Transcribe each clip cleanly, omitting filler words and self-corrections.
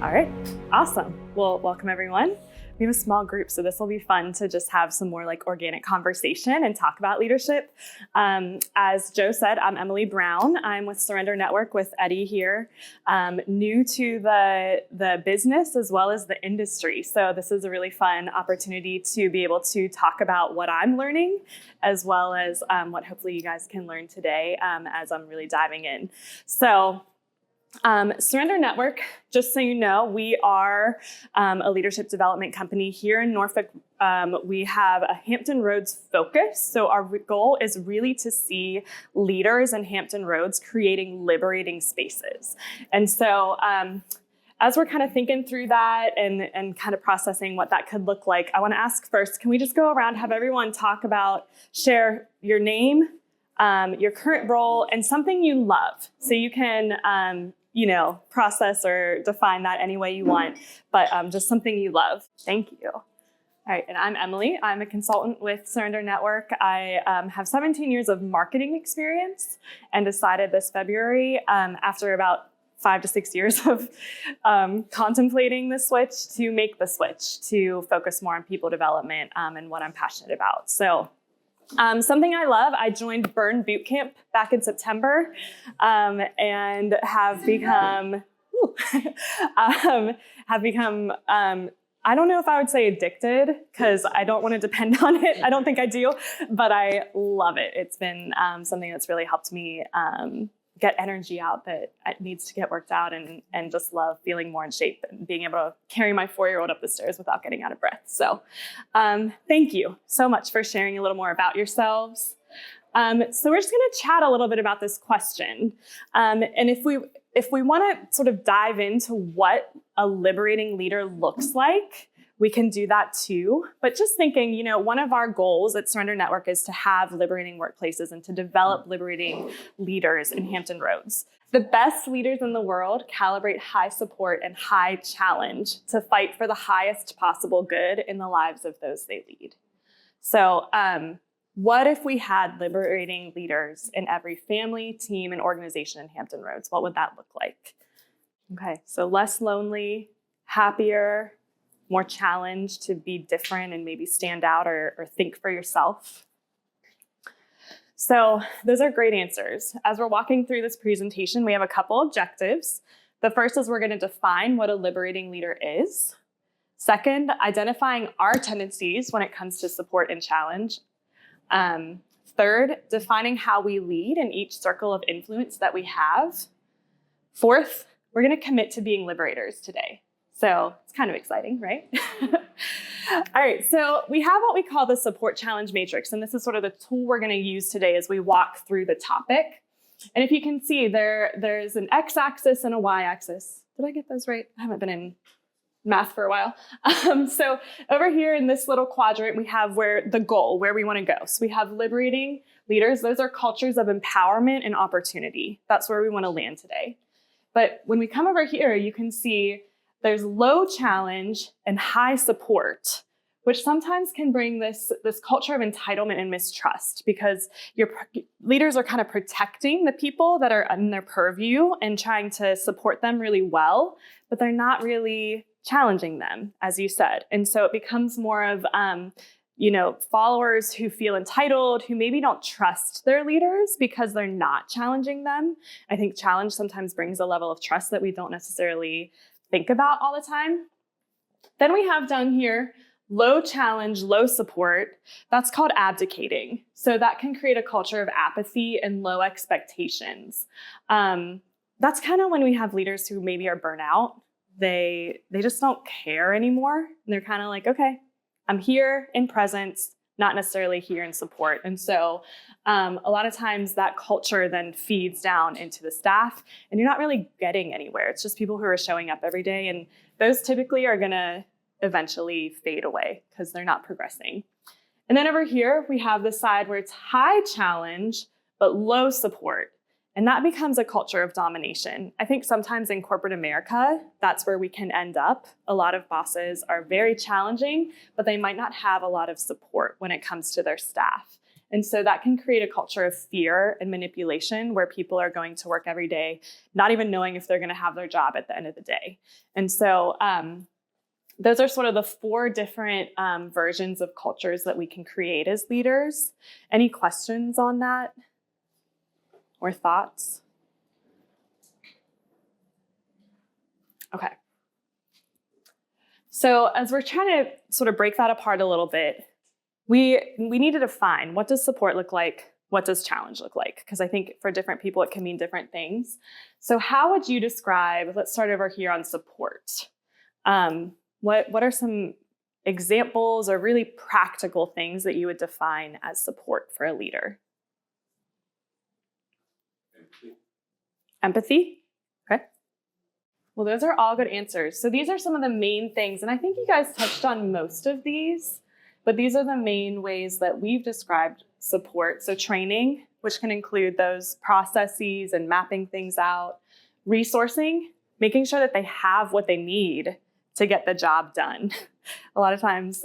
All right, awesome. Well, welcome everyone. We have a small group, so this will be fun to just have some more like organic conversation and talk about leadership. As Joe said, I'm Emily Brown. I'm with Surrender Network with Eddie here, new to the business as well as the industry. So this is a really fun opportunity to be able to talk about what I'm learning, as well as what hopefully you guys can learn today as I'm really diving in. So Surrender Network, just so you know, we are a leadership development company here in Norfolk. We have a Hampton Roads focus. So our goal is really to see leaders in Hampton Roads creating liberating spaces. And so as we're kind of thinking through that and kind of processing what that could look like, I want to ask first, can we just go around, have everyone share your name, your current role, and something you love. So you can process or define that any way you want, but just something you love. Thank you. All right, and I'm Emily. I'm a consultant with Surrender Network. I have 17 years of marketing experience and decided this February, after about 5 to 6 years of contemplating the switch, to make the switch to focus more on people development and what I'm passionate about. So something I love, I joined Burn Bootcamp back in September and have become, I don't know if I would say addicted, because I don't want to depend on it. I don't think I do, but I love it. It's been something that's really helped me get energy out that needs to get worked out, and just love feeling more in shape and being able to carry my 4-year-old up the stairs without getting out of breath. So thank you so much for sharing a little more about yourselves. So we're just going to chat a little bit about this question. And if we want to sort of dive into what a liberating leader looks like, we can do that too. But just thinking, one of our goals at Surrender Network is to have liberating workplaces and to develop liberating leaders in Hampton Roads. The best leaders in the world calibrate high support and high challenge to fight for the highest possible good in the lives of those they lead. So what if we had liberating leaders in every family, team, and organization in Hampton Roads? What would that look like? Okay, so less lonely, happier, more challenged to be different and maybe stand out or think for yourself. So those are great answers. As we're walking through this presentation, we have a couple objectives. The first is we're going to define what a liberating leader is. Second, identifying our tendencies when it comes to support and challenge. Third, defining how we lead in each circle of influence that we have. Fourth, we're going to commit to being liberators today. So it's kind of exciting, right? All right, so we have what we call the support challenge matrix, and this is sort of the tool we're going to use today as we walk through the topic. And if you can see, there's an x-axis and a y-axis. Did I get those right? I haven't been in math for a while. So over here in this little quadrant, we have where we want to go. So we have liberating leaders. Those are cultures of empowerment and opportunity. That's where we want to land today. But when we come over here, you can see there's low challenge and high support, which sometimes can bring this culture of entitlement and mistrust, because your leaders are kind of protecting the people that are in their purview and trying to support them really well, but they're not really challenging them, as you said. And so it becomes more of followers who feel entitled, who maybe don't trust their leaders because they're not challenging them. I think challenge sometimes brings a level of trust that we don't necessarily think about all the time. Then we have down here, low challenge, low support. That's called abdicating. So that can create a culture of apathy and low expectations. That's kind of when we have leaders who maybe are burnout. They just don't care anymore. And they're kind of like, okay, I'm here in presence, not necessarily here in support. And so a lot of times that culture then feeds down into the staff, and you're not really getting anywhere. It's just people who are showing up every day, and those typically are going to eventually fade away because they're not progressing. And then over here, we have the side where it's high challenge, but low support. And that becomes a culture of domination. I think sometimes in corporate America, that's where we can end up. A lot of bosses are very challenging, but they might not have a lot of support when it comes to their staff. And so that can create a culture of fear and manipulation where people are going to work every day, not even knowing if they're going to have their job at the end of the day. And so those are sort of the 4 different versions of cultures that we can create as leaders. Any questions on that or thoughts? Okay. So as we're trying to sort of break that apart a little bit, we need to define, what does support look like? What does challenge look like? Because I think for different people, it can mean different things. So how would you describe, let's start over here on support. What are some examples or really practical things that you would define as support for a leader? Empathy? Okay. Well, those are all good answers. So these are some of the main things, and I think you guys touched on most of these, but these are the main ways that we've described support. So training, which can include those processes and mapping things out. Resourcing, making sure that they have what they need to get the job done. A lot of times,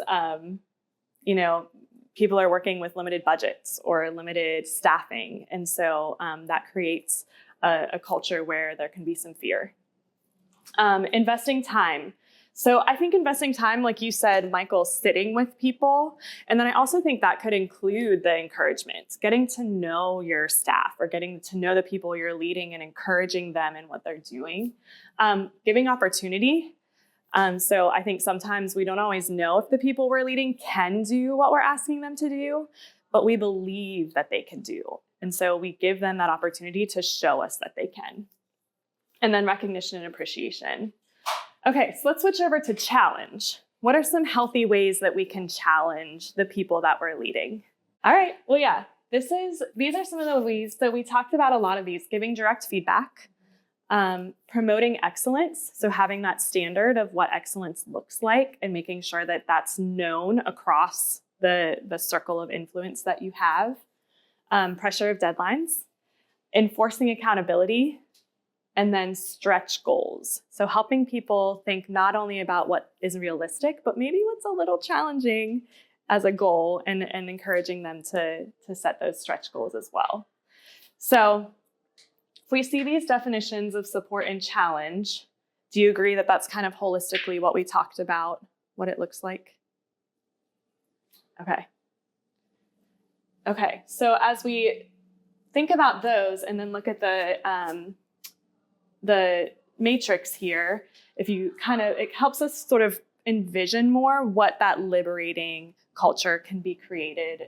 people are working with limited budgets or limited staffing. And so that creates a culture where there can be some fear. Investing time. So I think investing time, like you said, Michael, sitting with people. And then I also think that could include the encouragement, getting to know your staff or getting to know the people you're leading and encouraging them in what they're doing. Giving opportunity. So I think sometimes we don't always know if the people we're leading can do what we're asking them to do, but we believe that they can do. And so we give them that opportunity to show us that they can. And then recognition and appreciation. Okay, so let's switch over to challenge. What are some healthy ways that we can challenge the people that we're leading? All right, well, yeah, these are some of the ways that we talked about, a lot of these: giving direct feedback, promoting excellence. So having that standard of what excellence looks like and making sure that that's known across the circle of influence that you have. Pressure of deadlines, enforcing accountability, and then stretch goals. So helping people think not only about what is realistic, but maybe what's a little challenging as a goal, and encouraging them to set those stretch goals as well. So if we see these definitions of support and challenge, do you agree that that's kind of holistically what we talked about, what it looks like? Okay, so as we think about those and then look at the matrix here, it helps us sort of envision more what that liberating culture can be created,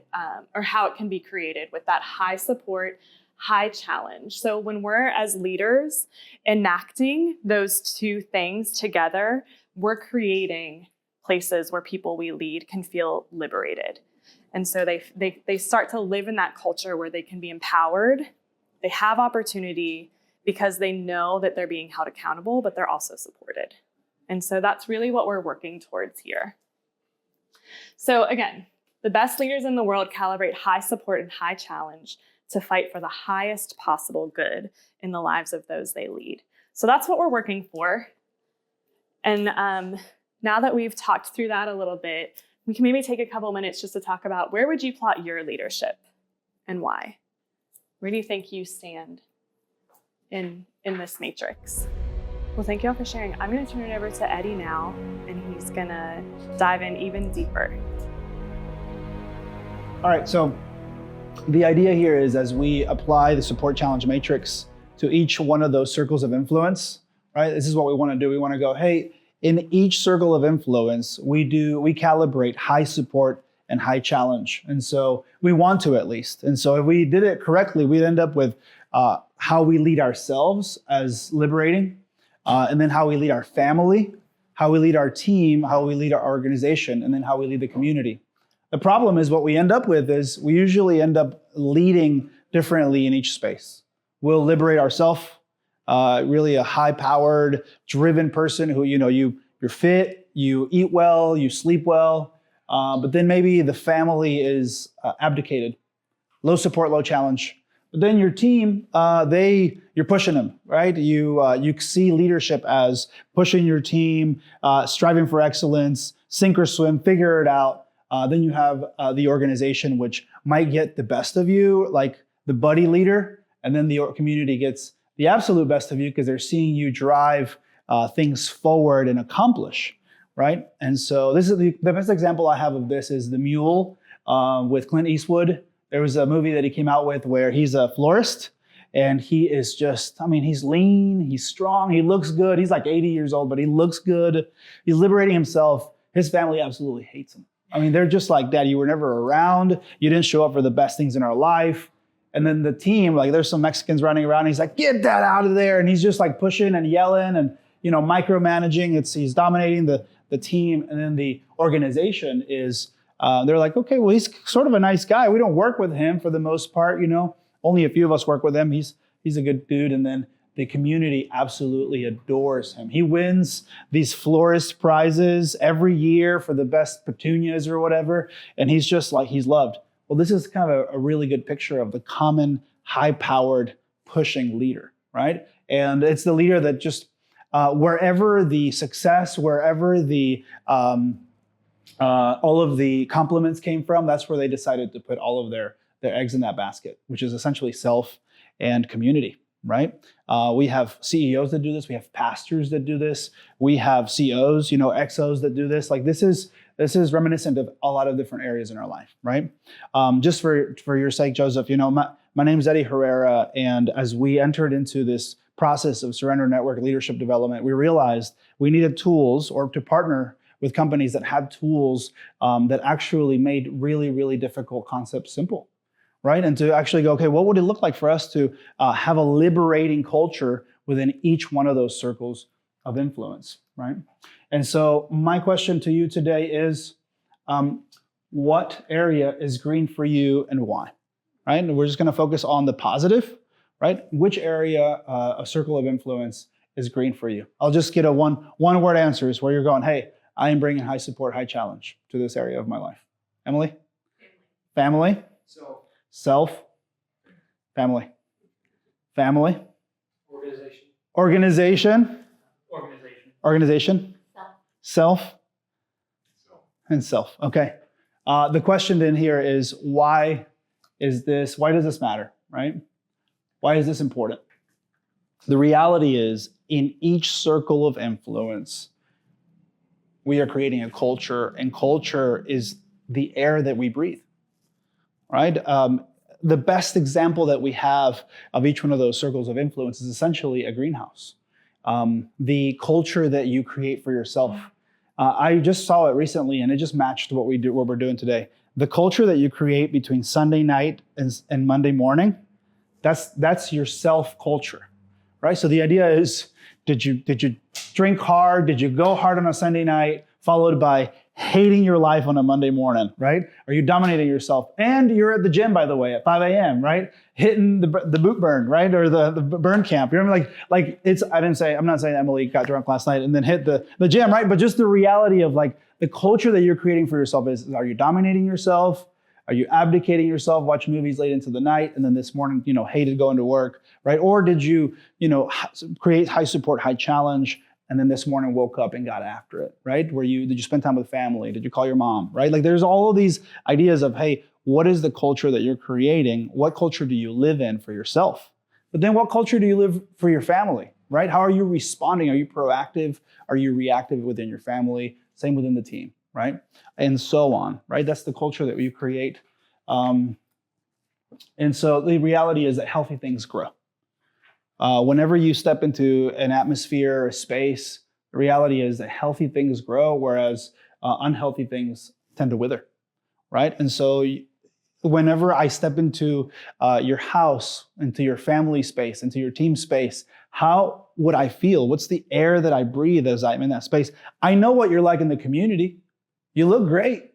or how it can be created with that high support, high challenge. So when we're as leaders enacting those 2 things together, we're creating places where people we lead can feel liberated. And so they start to live in that culture where they can be empowered, they have opportunity because they know that they're being held accountable, but they're also supported. And so that's really what we're working towards here. So again, the best leaders in the world calibrate high support and high challenge to fight for the highest possible good in the lives of those they lead. So that's what we're working for. And now that we've talked through that a little bit, we can maybe take a couple minutes just to talk about, where would you plot your leadership and why? Where do you think you stand in this matrix? Well, thank you all for sharing. I'm going to turn it over to Eddie now, and he's going to dive in even deeper. All right, so the idea here is, as we apply the support challenge matrix to each one of those circles of influence, right? This is what we want to do. We want to go, hey, in each circle of influence, we calibrate high support and high challenge. And so we want to, at least. And so if we did it correctly, we'd end up with how we lead ourselves as liberating, and then how we lead our family, how we lead our team, how we lead our organization, and then how we lead the community. The problem is, what we end up with is we usually end up leading differently in each space. We'll liberate ourselves, really a high-powered, driven person who, you're fit, you eat well, you sleep well, but then maybe the family is abdicated, low support, low challenge. But then your team, you're pushing them, right? You see leadership as pushing your team, striving for excellence, sink or swim, figure it out. Then you have the organization, which might get the best of you, like the buddy leader, and then the community gets the absolute best of you because they're seeing you drive things forward and accomplish, right? And so this is the best example I have of this is The Mule with Clint Eastwood. There was a movie that he came out with where he's a florist, and he is just, he's lean, he's strong, he looks good. He's like 80 years old, but he looks good. He's liberating himself. His family absolutely hates him. They're just like, Dad, you were never around. You didn't show up for the best things in our life. And then the team, like there's some Mexicans running around. And he's like, get that out of there. And he's just like pushing and yelling and, micromanaging. He's dominating the team. And then the organization is, they're like, okay, well, he's sort of a nice guy. We don't work with him for the most part, Only a few of us work with him. He's a good dude. And then the community absolutely adores him. He wins these florist prizes every year for the best petunias or whatever. And he's just like, he's loved. Well, this is kind of a really good picture of the common, high-powered, pushing leader, right? And it's the leader that just, wherever the success, wherever the all of the compliments came from, that's where they decided to put all of their eggs in that basket, which is essentially self and community, right? We have CEOs that do this. We have pastors that do this. We have COs, XOs that do this. Like this is reminiscent of a lot of different areas in our life, right? Just for your sake, Joseph, my name is Eddie Herrera, and as we entered into this process of Surrender Network leadership development, we realized we needed tools or to partner with companies that had tools that actually made really, really difficult concepts simple, right? And to actually go, okay, what would it look like for us to have a liberating culture within each one of those circles of influence, right? And so my question to you today is, what area is green for you and why, right? And we're just gonna focus on the positive, right? Which area, a circle of influence is green for you? I'll just get a one-word answers where you're going, hey, I am bringing high support, high challenge to this area of my life. Emily? Family? Self? Family? Family? Organization? Organization? Self? And self. Okay. The question then here is, why does this matter, right? Why is this important? The reality is, in each circle of influence, we are creating a culture, and culture is the air that we breathe, right? The best example that we have of each one of those circles of influence is essentially a greenhouse. The culture that you create for yourself. I just saw it recently, and it just matched what we're doing today. The culture that you create between Sunday night and Monday morning, that's your self culture, right? So the idea is, did you drink hard? Did you go hard on a Sunday night, followed by hating your life on a Monday morning, right? Are you dominating yourself? And you're at the gym, by the way, at 5 a.m., right? Hitting the boot burn, right? Or the burn camp. You remember, I'm not saying Emily got drunk last night and then hit the gym, right? But just the reality of like the culture that you're creating for yourself is, are you dominating yourself? Are you abdicating yourself, watch movies late into the night, and then this morning, hated going to work, right? Or did you, create high support, high challenge, and then this morning woke up and got after it, right? Did you spend time with family? Did you call your mom, right? Like there's all of these ideas of, hey, what is the culture that you're creating? What culture do you live in for yourself? But then what culture do you live for your family, right? How are you responding? Are you proactive? Are you reactive within your family? Same within the team, right? And so on, right? That's the culture that we create. And so the reality is that healthy things grow. Whenever you step into an atmosphere or a space, the reality is that healthy things grow, whereas unhealthy things tend to wither, right? And so whenever I step into your house, into your family space, into your team space, how would I feel? What's the air that I breathe as I'm in that space? I know what you're like in the community. You look great.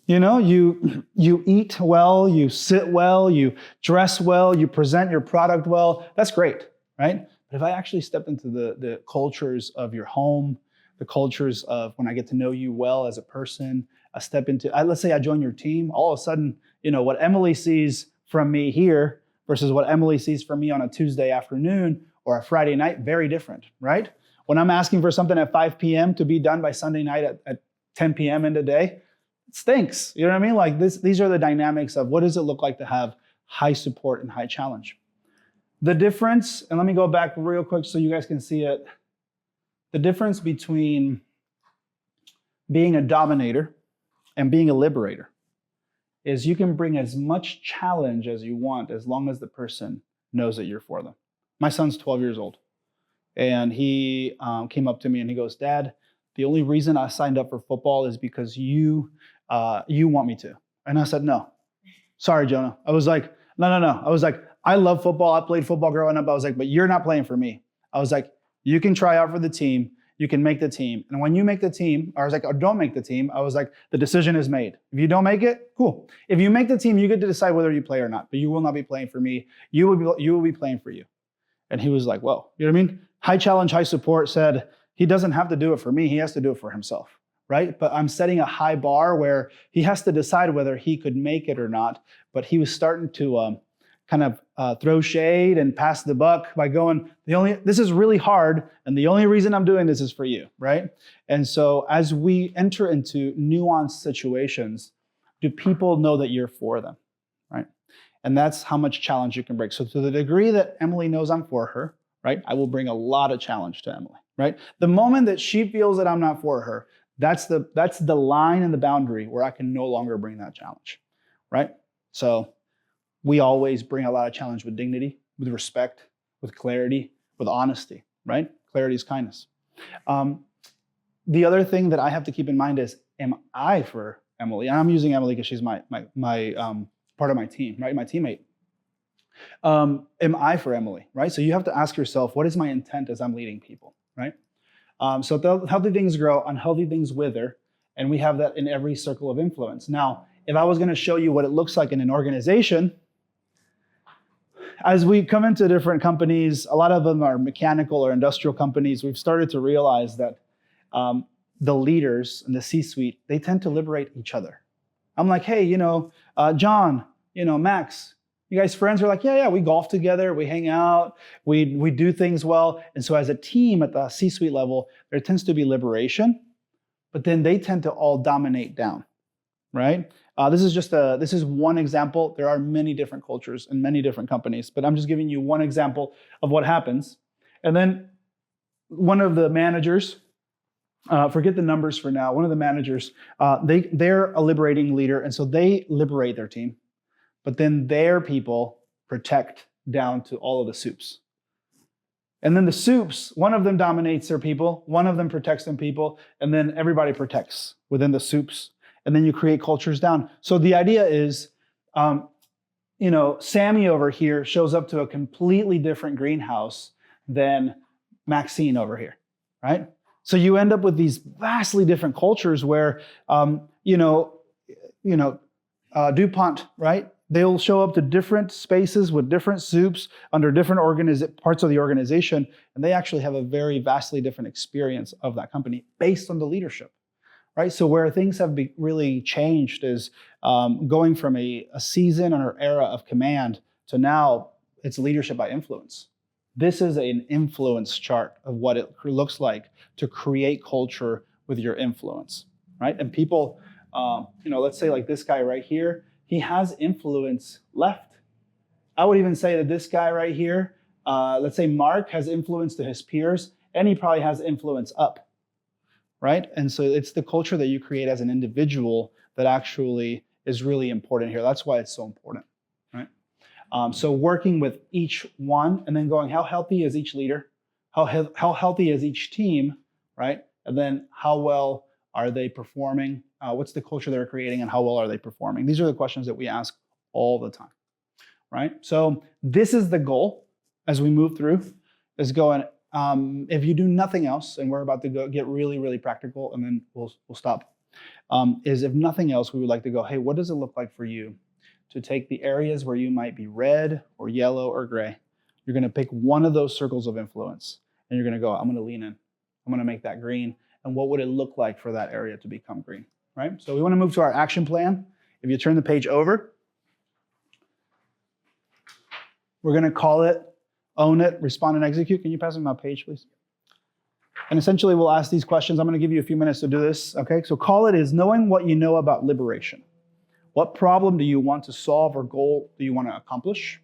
You eat well, you sit well, you dress well, you present your product well. That's great, right? But if I actually step into the cultures of your home, the cultures of when I get to know you well as a person, let's say I join your team, all of a sudden, what Emily sees from me here versus what Emily sees from me on a Tuesday afternoon or a Friday night, very different, right? When I'm asking for something at 5 p.m. to be done by Sunday night at 10 p.m. in the day, it stinks. You know what I mean? Like these are the dynamics of what does it look like to have high support and high challenge. The difference, and let me go back real quick so you guys can see it. The difference between being a dominator and being a liberator is you can bring as much challenge as you want as long as the person knows that you're for them. My son's 12 years old, and he came up to me and he goes, "Dad, the only reason I signed up for football is because you want me to." And I said, "No, sorry, Jonah." I was like, no. I was like, I love football. I played football growing up. I was like, but you're not playing for me. I was like, you can try out for the team. You can make the team. And when you make the team, I was like, or don't make the team, I was like, the decision is made. If you don't make it, cool. If you make the team, you get to decide whether you play or not, but you will not be playing for me. You will be playing for you. And he was like, whoa, you know what I mean? High challenge, high support said, he doesn't have to do it for me. He has to do it for himself, right? But I'm setting a high bar where he has to decide whether he could make it or not. But he was starting to kind of throw shade and pass the buck by going, this is really hard, and the only reason I'm doing this is for you, right? And so as we enter into nuanced situations, do people know that you're for them, right? And that's how much challenge you can bring. So to the degree that Emily knows I'm for her, right, I will bring a lot of challenge to Emily, right? The moment that she feels that I'm not for her, that's the line and the boundary where I can no longer bring that challenge, right? So we always bring a lot of challenge with dignity, with respect, with clarity, with honesty, right? Clarity is kindness. The other thing that I have to keep in mind is, am I for Emily? And I'm using Emily because she's my part of my team, right? My teammate. Am I for Emily, right? So you have to ask yourself, what is my intent as I'm leading people, right? So the healthy things grow, unhealthy things wither, and we have that in every circle of influence. Now, if I was going to show you what it looks like in an organization, as we come into different companies, a lot of them are mechanical or industrial companies, we've started to realize that the leaders in the C-suite, they tend to liberate each other. I'm like, hey, John, Max, you guys friends? Are like, yeah, we golf together, we hang out, we do things well. And so as a team at the C-suite level, there tends to be liberation, but then they tend to all dominate down, right? This is one example. There are many different cultures and many different companies, but I'm just giving you one example of what happens. And then one of the managers, forget the numbers for now. One of the managers, they're a liberating leader, and so they liberate their team, but then their people protect down to all of the soups. And then the soups, one of them dominates their people, one of them protects them people, and then everybody protects within the soups. And then you create cultures down. So the idea is, Sammy over here shows up to a completely different greenhouse than Maxine over here, right? So you end up with these vastly different cultures where, DuPont, right? They'll show up to different spaces with different soups under different parts of the organization, and they actually have a very vastly different experience of that company based on the leadership. Right? So where things have really changed is going from a season or era of command to now it's leadership by influence. This is an influence chart of what it looks like to create culture with your influence, right? And people, let's say like this guy right here, he has influence left. I would even say that this guy right here, let's say Mark has influence to his peers, and he probably has influence up. Right? And so it's the culture that you create as an individual that actually is really important here. That's why it's so important, right? So working with each one and then going, how healthy is each leader? How healthy is each team, right? And then how well are they performing? What's the culture they're creating and how well are they performing? These are the questions that we ask all the time, right? So this is the goal as we move through, is going, if you do nothing else, and we're about to get really, really practical, and then we'll stop, is if nothing else, we would like to go, hey, what does it look like for you to take the areas where you might be red or yellow or gray? You're going to pick one of those circles of influence, and you're going to go, I'm going to lean in. I'm going to make that green. And what would it look like for that area to become green, right? So we want to move to our action plan. If you turn the page over, we're going to call it Own It, Respond, and Execute. Can you pass me my page, please? And essentially, we'll ask these questions. I'm going to give you a few minutes to do this, okay? So call it is knowing what you know about liberation. What problem do you want to solve or goal do you want to accomplish,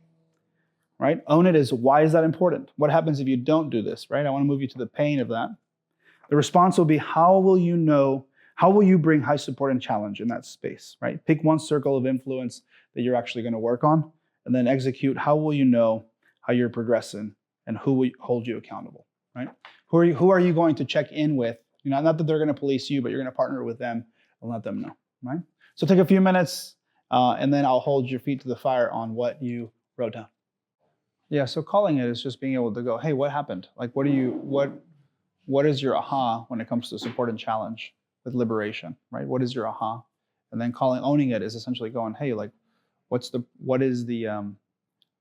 right? Own it is, why is that important? What happens if you don't do this, right? I want to move you to the pain of that. The response will be, how will you bring high support and challenge in that space, right? Pick one circle of influence that you're actually going to work on, and then execute. How will you know how you're progressing, and who will hold you accountable, right? Who are you going to check in with? Not that they're going to police you, but you're going to partner with them and let them know, right? So take a few minutes, and then I'll hold your feet to the fire on what you wrote down. Yeah, so calling it is just being able to go, hey, what happened? Like, what is your aha when it comes to support and challenge with liberation, right? What is your aha? And then owning it is essentially going, hey, like,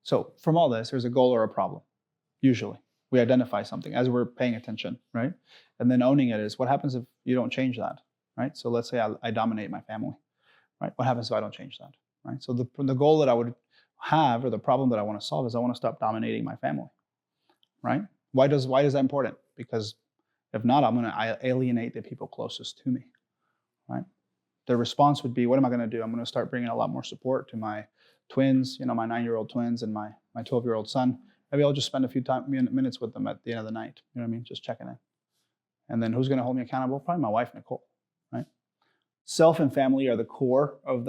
so from all this, there's a goal or a problem, usually. We identify something as we're paying attention, right? And then owning it is, what happens if you don't change that, right? So let's say I dominate my family, right? What happens if I don't change that, right? So the goal that I would have, or the problem that I want to solve, is I want to stop dominating my family, right? Why is that important? Because if not, I'm going to alienate the people closest to me, right? The response would be, what am I going to do? I'm going to start bringing a lot more support to my twins, my 9-year-old twins and my 12-year-old son. Maybe I'll just spend a few minutes with them at the end of the night. You know what I mean? Just checking in. And then who's going to hold me accountable? Probably my wife, Nicole, right? Self and family are the core of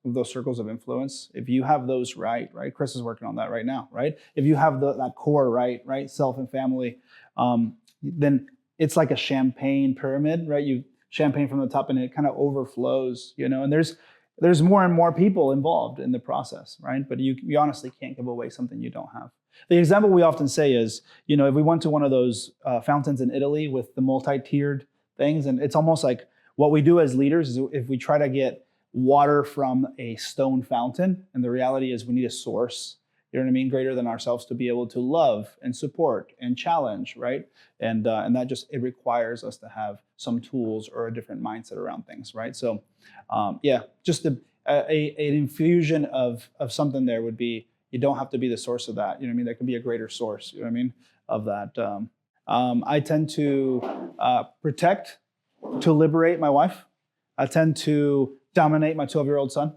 those circles of influence. If you have those right? Chris is working on that right now, right? If you have that core right? Self and family, then it's like a champagne pyramid, right? You champagne from the top and it kind of overflows, and there's more and more people involved in the process, right? But you honestly can't give away something you don't have. The example we often say is, if we went to one of those fountains in Italy with the multi-tiered things, and it's almost like what we do as leaders is if we try to get water from a stone fountain, and the reality is we need a source, greater than ourselves to be able to love and support and challenge, right? And that it requires us to have some tools or a different mindset around things, right? So, just an infusion of something there would be, you don't have to be the source of that. There can be a greater source, of that. I tend to protect, to liberate my wife. I tend to dominate my 12-year-old son.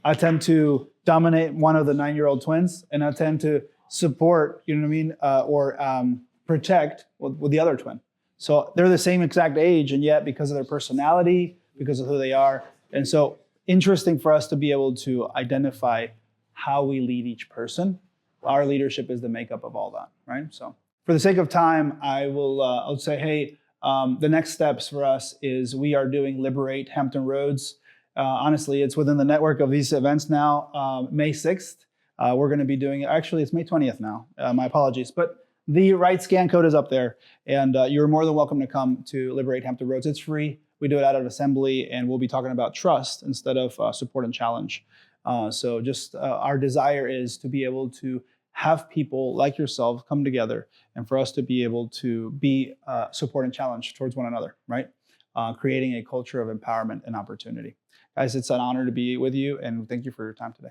I tend to dominate one of the 9-year-old twins, and I tend to support, or protect with the other twin. So they're the same exact age, and yet because of their personality, because of who they are, and so interesting for us to be able to identify how we lead each person. Our leadership is the makeup of all that, right? So for the sake of time, I'll say, hey, the next steps for us is we are doing Liberate Hampton Roads. Honestly, it's within the network of these events now. May 6th, we're going to be doing it. Actually, it's May 20th now. My apologies. But the right scan code is up there. And you're more than welcome to come to Liberate Hampton Roads. It's free. We do it out of assembly. And we'll be talking about trust instead of support and challenge. So just our desire is to be able to have people like yourself come together and for us to be able to be support and challenge towards one another, right? Creating a culture of empowerment and opportunity. Guys, it's an honor to be with you, and thank you for your time today.